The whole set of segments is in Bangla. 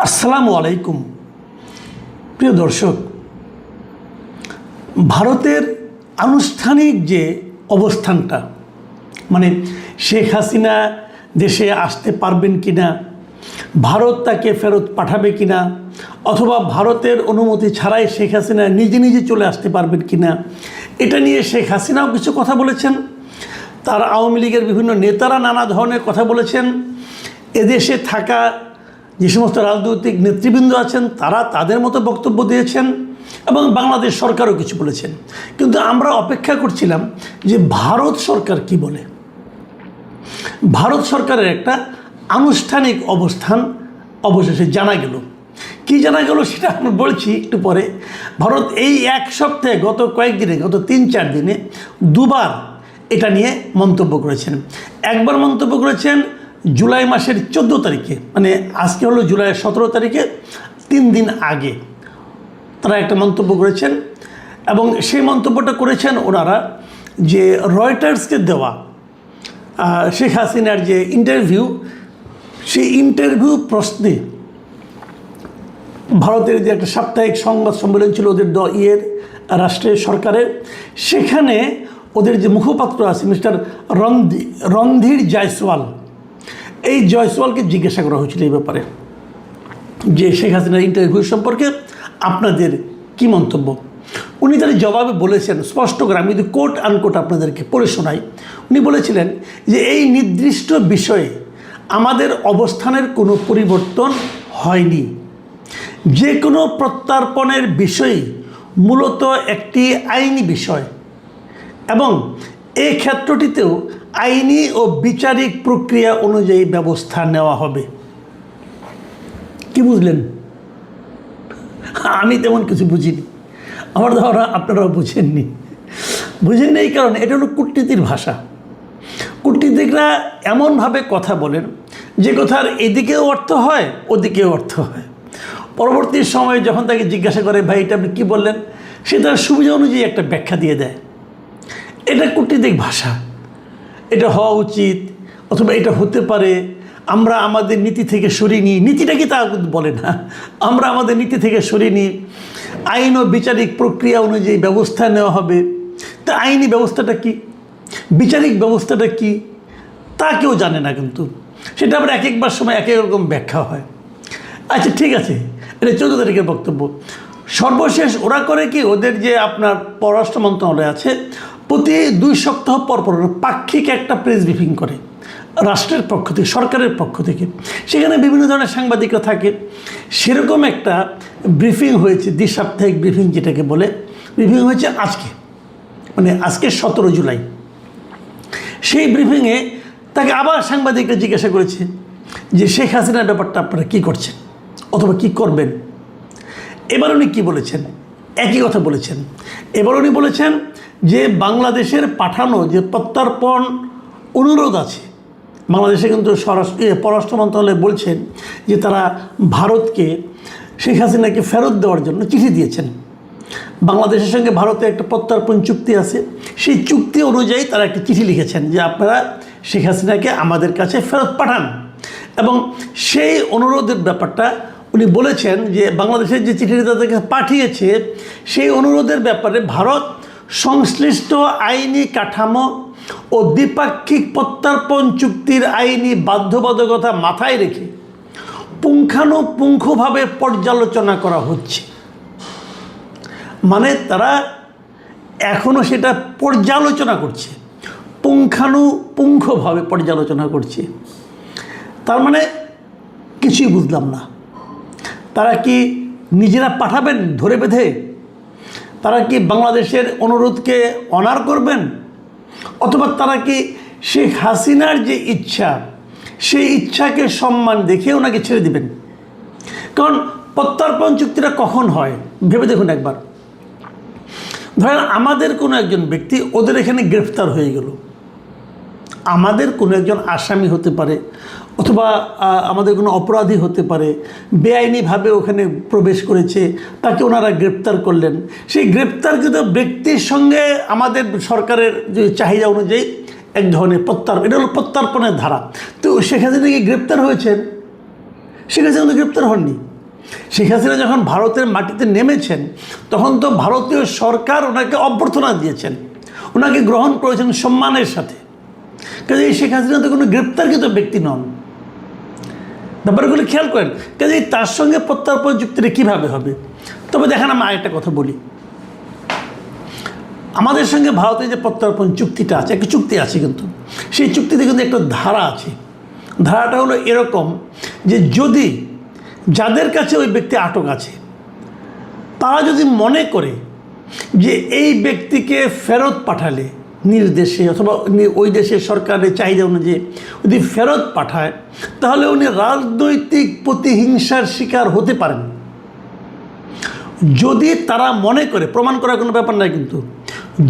আসসালামু আলাইকুম প্রিয় দর্শক, ভারতের আনুষ্ঠানিক যে অবস্থানটা, মানে শেখ হাসিনা দেশে আসতে পারবেন কিনা, ভারত তাকে ফেরত পাঠাবে কিনা, অথবা ভারতের অনুমতি ছাড়াই শেখ হাসিনা নিজে নিজে চলে আসতে পারবেন কিনা, এটা নিয়ে শেখ হাসিনাও কিছু কথা বলেছেন। তার আওয়ামী লীগের বিভিন্ন নেতারা নানা ধরনের কথা বলেছেন। এদেশে থাকা যে সমস্ত রাজনৈতিক নেতৃবৃন্দ আছেন তারা তাদের মতো বক্তব্য দিয়েছেন এবং বাংলাদেশ সরকারও কিছু বলেছেন। কিন্তু আমরা অপেক্ষা করছিলাম যে ভারত সরকার কি বলে। ভারত সরকারের একটা আনুষ্ঠানিক অবস্থান অবশেষে জানা গেল। কি জানা গেল সেটা আমি বলছি একটু পরে। ভারত এই এক সপ্তাহে গত কয়েকদিনে, গত 3-4 দিনে দুবার এটা নিয়ে মন্তব্য করেছেন। একবার মন্তব্য করেছেন জুলাই মাসের 14 তারিখে, মানে আজকে হলো জুলাইয়ের 17 তারিখে, 3 দিন আগে তারা একটা মন্তব্য করেছেন। এবং সেই মন্তব্যটা করেছেন ওনারা যে রয়টার্সকে দেওয়া শেখ হাসিনার যে ইন্টারভিউ, সেই ইন্টারভিউ প্রশ্নে ভারতের যে একটা সাপ্তাহিক সংবাদ সম্মেলন ছিল ওদের রাষ্ট্রের সরকারের, সেখানে ওদের যে মুখপাত্র আছে মিস্টার রণধীর জয়সওয়াল, এই জয়সওয়ালকে জিজ্ঞাসা করা হয়েছিল এই ব্যাপারে যে শেখ হাসিনার ইন্টারভিউ সম্পর্কে আপনাদের কি মন্তব্য। উনি তার জবাবে বলেছেন স্পষ্ট করে, আমি যদি কোট আনকোট আপনাদেরকে পড়ে শোনাই, উনি বলেছিলেন যে এই নির্দিষ্ট বিষয়ে আমাদের অবস্থানের কোনো পরিবর্তন হয়নি। যে কোনো প্রত্যর্পণের বিষয় মূলত একটি আইনি বিষয় এবং এই ক্ষেত্রটিতেও আইনি ও বিচারিক প্রক্রিয়া অনুযায়ী ব্যবস্থা নেওয়া হবে। কি বুঝলেন? আমি তেমন কিছু বুঝিনি, আমার ধারণা আপনারাও বুঝেননি। বুঝেননি এই কারণে এটা হলো কূটনীতির ভাষা। কূটনীতিকরা এমনভাবে কথা বলেন যে কথার এদিকেও অর্থ হয় ওদিকেও অর্থ হয়। পরবর্তী সময়ে যখন তাকে জিজ্ঞাসা করে ভাই এটা আপনি কী বললেন, সে তার সুবিধা অনুযায়ী একটা ব্যাখ্যা দিয়ে দেয়। এটা কূটনীতিক ভাষা। এটা হওয়া উচিত অথবা এটা হতে পারে, আমরা আমাদের নীতি থেকে সরিয়ে নিই, নীতিটা কি তা বলে না, আমরা আমাদের নীতি থেকে সরিয়ে নিই, আইন ও বিচারিক প্রক্রিয়া অনুযায়ী ব্যবস্থা নেওয়া হবে। তা আইনি ব্যবস্থাটা কি, বিচারিক ব্যবস্থাটা কি, তা কেউ জানে না, কিন্তু সেটা আবার এক একবার সময় এক এক রকম ব্যাখ্যা হয়। আচ্ছা ঠিক আছে, এটা 14 তারিখের বক্তব্য। সর্বশেষ ওরা করে কি, ওদের যে আপনার পররাষ্ট্র মন্ত্রণালয় আছে প্রতি 2 সপ্তাহ পর পর পাক্ষিক একটা প্রেস ব্রিফিং করে রাষ্ট্রের পক্ষ থেকে, সরকারের পক্ষ থেকে। সেখানে বিভিন্ন ধরনের সাংবাদিকরা থাকে। সেরকম একটা ব্রিফিং হয়েছে, দ্বিসাপ্তাহিক ব্রিফিং যেটাকে বলে, ব্রিফিং হয়েছে আজকে, মানে আজকে 17 জুলাই। সেই ব্রিফিংয়ে তাকে আবার সাংবাদিকরা জিজ্ঞাসা করেছে যে শেখ হাসিনার ব্যাপারটা আপনারা কী করছেন অথবা কী করবেন। এবার উনি কী বলেছেন? একই কথা বলেছেন। এবার উনি বলেছেন যে বাংলাদেশের পাঠানো যে প্রত্যর্পণ অনুরোধ আছে, বাংলাদেশে কিন্তু পররাষ্ট্র মন্ত্রণালয় বলছেন যে তারা ভারতকে শেখ হাসিনাকে ফেরত দেওয়ার জন্য চিঠি দিয়েছেন। বাংলাদেশের সঙ্গে ভারতের একটা প্রত্যর্পণ চুক্তি আছে, সেই চুক্তি অনুযায়ী তারা একটা চিঠি লিখেছেন যে আপনারা শেখ হাসিনাকে আমাদের কাছে ফেরত পাঠান। এবং সেই অনুরোধের ব্যাপারটা উনি বলেছেন যে বাংলাদেশের যে চিঠিটি তাদেরকে পাঠিয়েছে সেই অনুরোধের ব্যাপারে ভারত সংশ্লিষ্ট আইনি কাঠামো ও দ্বিপাক্ষিক প্রত্যর্পণ চুক্তির আইনি বাধ্যবাধকতা মাথায় রেখে পুঙ্খানুপুঙ্খভাবে পর্যালোচনা করা হচ্ছে। মানে তারা এখনও সেটা পর্যালোচনা করছে, পুঙ্খানুপুঙ্খভাবে পর্যালোচনা করছে। তার মানে কিছুই বুঝলাম না। তারা কি নিজেরা পাঠাবেন ধরে বেঁধে? তারা কি বাংলাদেশের অনুরোধকে অনার করবেন? অথবা তারা কি শেখ হাসিনার যে ইচ্ছা সেই ইচ্ছাকে সম্মান দেখে ওনাকে ছেড়ে দিবেন? কারণ প্রত্যর্পণ চুক্তিটা কখন হয় ভেবে দেখুন একবার। ধরেন আমাদের কোনো একজন ব্যক্তি ওদের এখানে গ্রেফতার হয়ে গেল, আমাদের কোনো একজন আসামি হতে পারে অথবা আমাদের কোনো অপরাধী হতে পারে, বেআইনিভাবে ওখানে প্রবেশ করেছে, তাকে ওনারা গ্রেপ্তার করলেন। সেই গ্রেপ্তারকৃত ব্যক্তির সঙ্গে আমাদের সরকারের যে চাহিদা অনুযায়ী এক ধরনের প্রত্যর্পণ, এটা হলো প্রত্যর্পণের ধারা। তো শেখ হাসিনা কি গ্রেপ্তার হয়েছেন? শেখ হাসিনা কিন্তু গ্রেপ্তার হননি, শেখ হাসিনা যখন ভারতের মাটিতে নেমেছেন তখন তো ভারতীয় সরকার ওনাকে অভ্যর্থনা দিয়েছেন, ওনাকে গ্রহণ করেছেন সম্মানের সাথে। কাজে শেখ হাসিনা তো কোনো গ্রেপ্তারকৃত ব্যক্তি নন, ব্যাপারগুলো খেয়াল করেন। কাজে তার সঙ্গে প্রত্যর্পণ চুক্তিটা কীভাবে হবে? তবে দেখেন, আমি আরেকটা কথা বলি, আমাদের সঙ্গে ভারতের যে প্রত্যর্পণ চুক্তিটা আছে, একটা চুক্তি আছে, কিন্তু সেই চুক্তিতে কিন্তু একটা ধারা আছে। ধারাটা হলো এরকম যে যদি যাদের কাছে ওই ব্যক্তি আটক আছে তারা যদি মনে করে যে এই ব্যক্তিকে ফেরত পাঠালে নিজ দেশে অথবা ওই দেশের সরকারের চাহিদা অনুযায়ী যদি ফেরত পাঠায়, তাহলে উনি রাজনৈতিক প্রতিহিংসার শিকার হতে পারেন। যদি তারা মনে করে, প্রমাণ করার কোনো ব্যাপার নাই, কিন্তু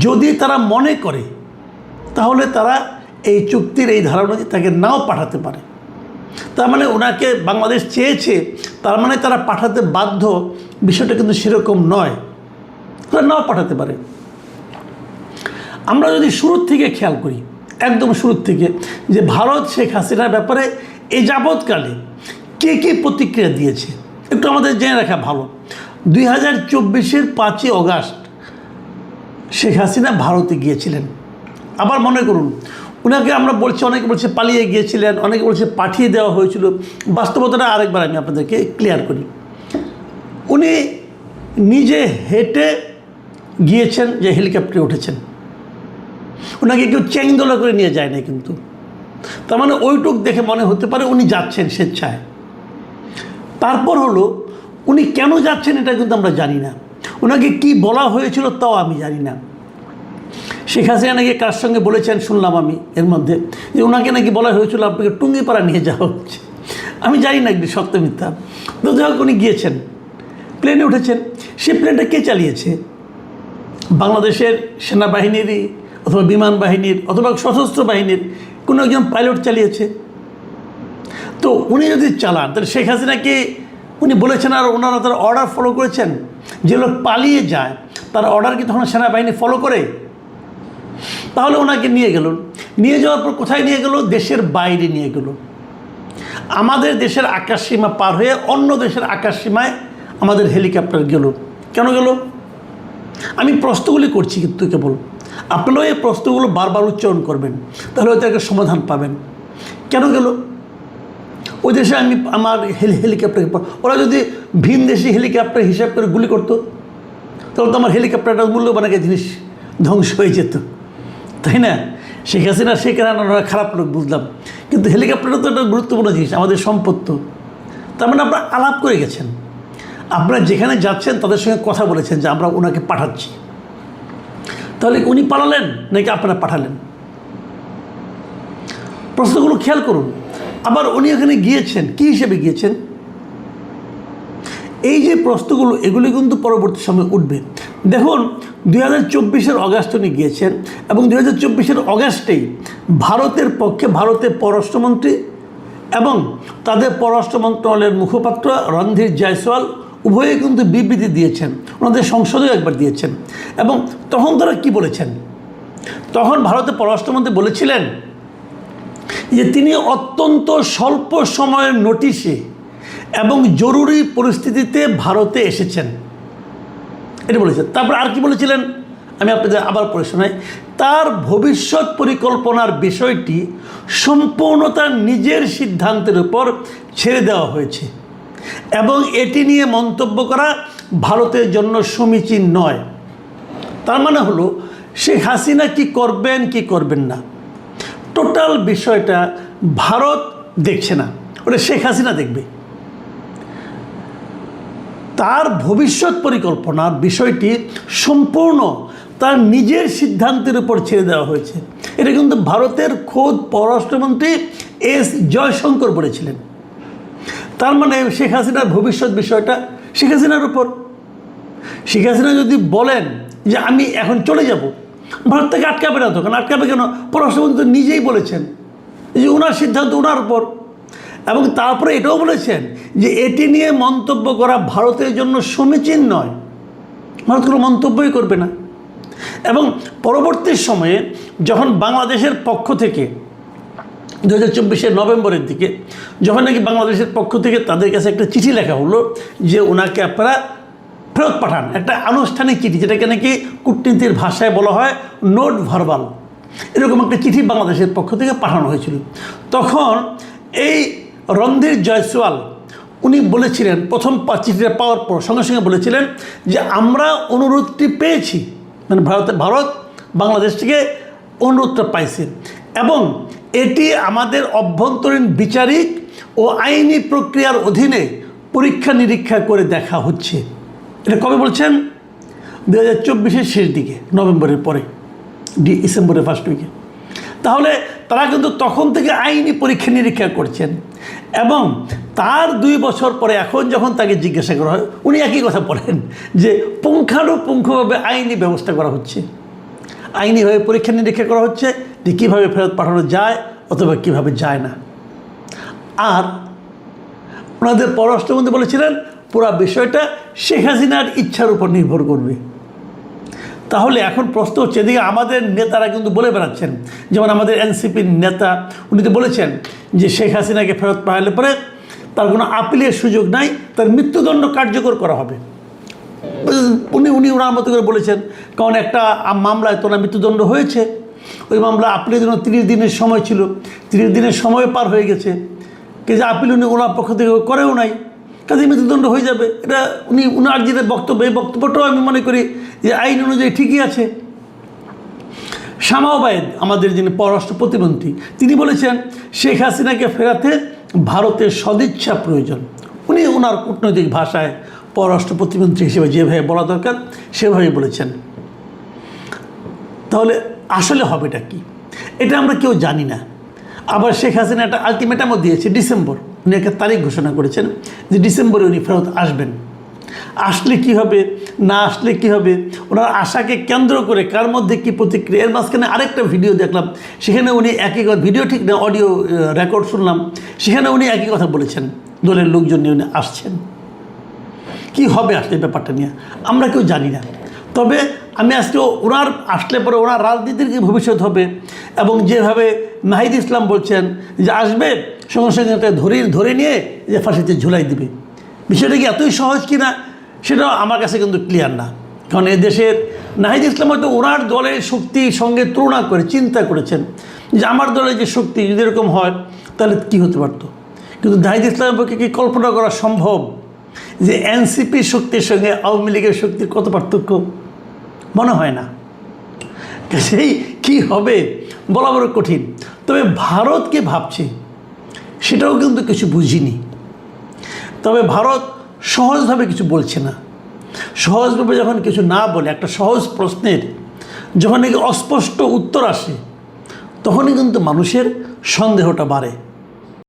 যদি তারা মনে করে তাহলে তারা এই চুক্তির এই ধারা অনুযায়ী তাকে নাও পাঠাতে পারে। তার মানে ওনাকে বাংলাদেশ চেয়েছে, তার মানে তারা পাঠাতে বাধ্য, বিষয়টা কিন্তু সেরকম নয়, তারা নাও পাঠাতে পারে। আমরা যদি শুরুর থেকে খেয়াল করি, একদম শুরুর থেকে, যে ভারত শেখ হাসিনার ব্যাপারে এই যাবৎকালে কে কে প্রতিক্রিয়া দিয়েছে একটু আমাদের জেনে রাখা ভালো। 2024-এর 5ই অগাস্ট শেখ হাসিনা ভারতে গিয়েছিলেন। আবার মনে করুন, ওনাকে আমরা বলছি, অনেকে বলছে পালিয়ে গিয়েছিলেন, অনেকে বলছে পাঠিয়ে দেওয়া হয়েছিল। বাস্তবতাটা আরেকবার আমি আপনাদেরকে ক্লিয়ার করি। উনি নিজে হেঁটে গিয়েছেন, যে হেলিকপ্টারে উঠেছেন, ওনাকে কেউ চ্যাংদোলা করে নিয়ে যায় না। কিন্তু তার মানে ওইটুক দেখে মনে হতে পারে উনি যাচ্ছেন স্বেচ্ছায়। তারপর হলো উনি কেন যাচ্ছেন এটা কিন্তু আমরা জানি না, ওনাকে কি বলা হয়েছিল তাও আমি জানি না। শেখ হাসিনা নাকি কার সঙ্গে বলেছেন শুনলাম আমি এর মধ্যে, যে ওনাকে নাকি বলা হয়েছিল আপনাকে টুঙ্গিপাড়া নিয়ে যাওয়া হচ্ছে। আমি জানি না একটি সত্য মিথ্যা, তো যাই হোক উনি গিয়েছেন, প্লেনে উঠেছেন। সে প্লেনটা কে চালিয়েছে? বাংলাদেশের সেনাবাহিনীরই অথবা বিমান বাহিনীর অথবা সশস্ত্র বাহিনীর কোনো একজন পাইলট চালিয়েছে। তো উনি যদি চালান, তাহলে শেখ হাসিনাকে উনি বলেছেন আর ওনারা তার অর্ডার ফলো করেছেন? যে লোক পালিয়ে যায় তার অর্ডার কি তখন সেনাবাহিনী ফলো করে? তাহলে ওনাকে নিয়ে গেল, নিয়ে যাওয়ার পর কোথায় নিয়ে গেল? দেশের বাইরে নিয়ে গেল। আমাদের দেশের আকাশসীমা পার হয়ে অন্য দেশের আকাশসীমায় আমাদের হেলিকপ্টার গেল। কেন গেল? আমি প্রশ্নগুলি করছি, কিন্তু কেবল আপনারাও এই প্রশ্নগুলো বারবার উচ্চারণ করবেন, তাহলে হয়তো একটা সমাধান পাবেন। কেন গেল ওই দেশে? আমি আমার হেলিকপ্টার, ওরা যদি ভিন দেশি হেলিকপ্টার হিসাব করে গুলি করতো, তাহলে তো আমার হেলিকপ্টারটা মূল্যবান একটা জিনিস ধ্বংস হয়ে যেত, তাই না? শেখ হাসিনা শেখ হাসিনা খারাপ লোক বুঝলাম, কিন্তু হেলিকপ্টারটা তো একটা গুরুত্বপূর্ণ জিনিস, আমাদের সম্পদ। তার মানে আপনারা আলাপ করে গেছেন, আপনারা যেখানে যাচ্ছেন তাদের সঙ্গে কথা বলেছেন যে আমরা ওনাকে পাঠাচ্ছি। তাহলে উনি পালালেন নাকি আপনারা পাঠালেন? প্রশ্নগুলো খেয়াল করুন। আবার উনি এখানে গিয়েছেন কী হিসেবে গিয়েছেন? এই যে প্রশ্নগুলো, এগুলি কিন্তু পরবর্তী সময় উঠবে। দেখুন, 2024-এর অগাস্ট উনি গিয়েছেন, এবং 2024-এর অগাস্টেই ভারতের পক্ষে ভারতের পররাষ্ট্রমন্ত্রী এবং তাদের পররাষ্ট্র মন্ত্রণালয়ের মুখপাত্র রণধীর জয়সওয়াল উভয়ে কিন্তু বিবৃতি দিয়েছেন, ওনাদের সংসদেও একবার দিয়েছেন। এবং তখন তারা কী বলেছেন? তখন ভারতের পররাষ্ট্রমন্ত্রী বলেছিলেন যে তিনি অত্যন্ত স্বল্প সময়ের নোটিশে এবং জরুরি পরিস্থিতিতে ভারতে এসেছেন, এটা বলেছেন। তারপর আর কি বলেছিলেন আমি আপনাদের আবার পড়ে শোনাই। তার ভবিষ্যৎ পরিকল্পনার বিষয়টি সম্পূর্ণ তার নিজের সিদ্ধান্তের উপর ছেড়ে দেওয়া হয়েছে এবং এটি নিয়ে মন্তব্য করা ভারতের জন্য সমীচীন নয়। তার মানে হলো শেখ হাসিনা কি করবেন কি করবেন না, টোটাল বিষয়টা ভারত দেখছে না, ওটা শেখ হাসিনা দেখবে। তার ভবিষ্যৎ পরিকল্পনার বিষয়টি সম্পূর্ণ তার নিজের সিদ্ধান্তের উপর ছেড়ে দেওয়া হয়েছে। এটা কিন্তু ভারতের খোদ পররাষ্ট্রমন্ত্রী এস জয়শঙ্কর বলেছিলেন। তার মানে শেখ হাসিনার ভবিষ্যৎ বিষয়টা শেখ হাসিনার উপর। শেখ হাসিনা যদি বলেন যে আমি এখন চলে যাব, ভারত থেকে আটকাবে না, তখন আটকাবে কেন? পররাষ্ট্রমন্ত্রী নিজেই বলেছেন যে ওনার সিদ্ধান্ত ওনার উপর, এবং তারপরে এটাও বলেছেন যে এটি নিয়ে মন্তব্য করা ভারতের জন্য সমীচীন নয়, ভারত কোনো মন্তব্যই করবে না। এবং পরবর্তী সময়ে যখন বাংলাদেশের পক্ষ থেকে 2024 নভেম্বরের দিকে, যখন নাকি বাংলাদেশের পক্ষ থেকে তাদের কাছে একটা চিঠি লেখা হলো যে ওনাকে আপনারা ফেরত পাঠান, একটা আনুষ্ঠানিক চিঠি, যেটাকে নাকি কূটনীতির ভাষায় বলা হয় নোট ভার্বাল। এরকম একটা চিঠি বাংলাদেশের পক্ষ থেকে পাঠানো হয়েছিল। তখন এই রণধীর জয়সওয়াল উনি বলেছিলেন, প্রথম চিঠিটা পাওয়ার পর সঙ্গে সঙ্গে বলেছিলেন যে আমরা অনুরোধটি পেয়েছি, মানে ভারত বাংলাদেশ থেকে অনুরোধটা পাইছে, এবং এটি আমাদের অভ্যন্তরীণ বিচারিক ও আইনি প্রক্রিয়ার অধীনে পরীক্ষা নিরীক্ষা করে দেখা হচ্ছে। এটা কবে বলছেন? 2024 শেষ দিকে, নভেম্বরের পরে, ডিসেম্বরের ফার্স্ট উইকে। তাহলে তারা কিন্তু তখন থেকে আইনি পরীক্ষা নিরীক্ষা করছেন, এবং তার 2 বছর পরে এখন যখন তাকে জিজ্ঞাসা করা হয়, উনি একই কথা বলেন যে পুঙ্খানুপুঙ্খভাবে আইনি ব্যবস্থা করা হচ্ছে, আইনিভাবে পরীক্ষা নিরীক্ষা করা হচ্ছে যে কীভাবে ফেরত পাঠানো যায় অথবা কীভাবে যায় না। আর ওনাদের পররাষ্ট্রমন্ত্রী বলেছিলেন পুরো বিষয়টা শেখ হাসিনার ইচ্ছার উপর নির্ভর করবে। তাহলে এখন প্রশ্ন হচ্ছে, এদিকে আমাদের নেতারা কিন্তু বলে বেড়াচ্ছেন, যেমন আমাদের এনসিপির নেতা উনি তো বলেছেন যে শেখ হাসিনাকে ফেরত পাঠালে পরে তার কোনো আপিলের সুযোগ নাই, তার মৃত্যুদণ্ড কার্যকর করা হবে। ওনার মতো করে বলেছেন, কারণ একটা মামলায় তো না মৃত্যুদণ্ড হয়েছে, ওই মামলা আপিলের জন্য 30 দিনের সময় ছিল, 30 দিনের সময় পার হয়ে গেছে, কিন্তু আপিল ওনার পক্ষ থেকে করেও নাই, কাজে মৃত্যুদণ্ড হয়ে যাবে। এটা ওনার যেটা বক্তব্য, এই বক্তব্যটাও আমি মনে করি যে আইন অনুযায়ী ঠিকই আছে। শামা ওবায়েদ আমাদের যিনি পররাষ্ট্র প্রতিমন্ত্রী, তিনি বলেছেন শেখ হাসিনাকে ফেরাতে ভারতের সদিচ্ছা প্রয়োজন। উনি ওনার কূটনৈতিক ভাষায় পররাষ্ট্র প্রতিমন্ত্রী হিসেবে যেভাবে বলা দরকার সেভাবেই বলেছেন। তাহলে আসলে হবেটা কি, এটা আমরা কেউ জানি না। আবার শেখ হাসিনা একটা আলটিমেটামও দিয়েছে, ডিসেম্বর, উনি একটা তারিখ ঘোষণা করেছেন যে ডিসেম্বরে উনি ফেরত আসবেন। আসলে কি হবে, না আসলে কি হবে, ওনার আশাকে কেন্দ্র করে কার মধ্যে কী প্রতিক্রিয়া। এর মাঝখানে আরেকটা ভিডিও দেখলাম, সেখানে উনি একই কথা, ভিডিও ঠিক না, অডিও রেকর্ড শুনলাম, সেখানে উনি একই কথা বলেছেন, দলের লোকজন নিয়ে উনি আসছেন। কি হবে আসলে ব্যাপারটা নিয়ে আমরা কেউ জানি না। তবে আমি আজকে ওনার আসলে পরে ওনার রাজনীতির কী ভবিষ্যৎ হবে, এবং যেভাবে নাহিদ ইসলাম বলছেন যে আসবে সঙ্গে সঙ্গে ধরে নিয়ে যে ফাঁসিতে ঝুলাই দিবে, বিষয়টা কি এতই সহজ কি না সেটাও আমার কাছে কিন্তু ক্লিয়ার না। কারণ এদেশের নাহিদ ইসলাম হয়তো ওনার দলের শক্তির সঙ্গে তুলনা করে চিন্তা করেছেন যে আমার দলের যে শক্তি যদি এরকম হয় তাহলে কী হতে পারতো, কিন্তু নাহিদ ইসলামের পক্ষে কি কল্পনা করা সম্ভব যে এনসিপির শক্তির সঙ্গে আওয়ামী লীগের শক্তির কত পার্থক্য? মনে হয় না। সেই কী হবে বলা বড় কঠিন। তবে ভারতকে ভাবছে সেটাও কিন্তু কিছু বুঝিনি। তবে ভারত সহজভাবে কিছু বলছে না। সহজভাবে যখন কিছু না বলে, একটা সহজ প্রশ্নের যখন নাকি অস্পষ্ট উত্তর আসে, তখনই কিন্তু মানুষের সন্দেহটা বাড়ে।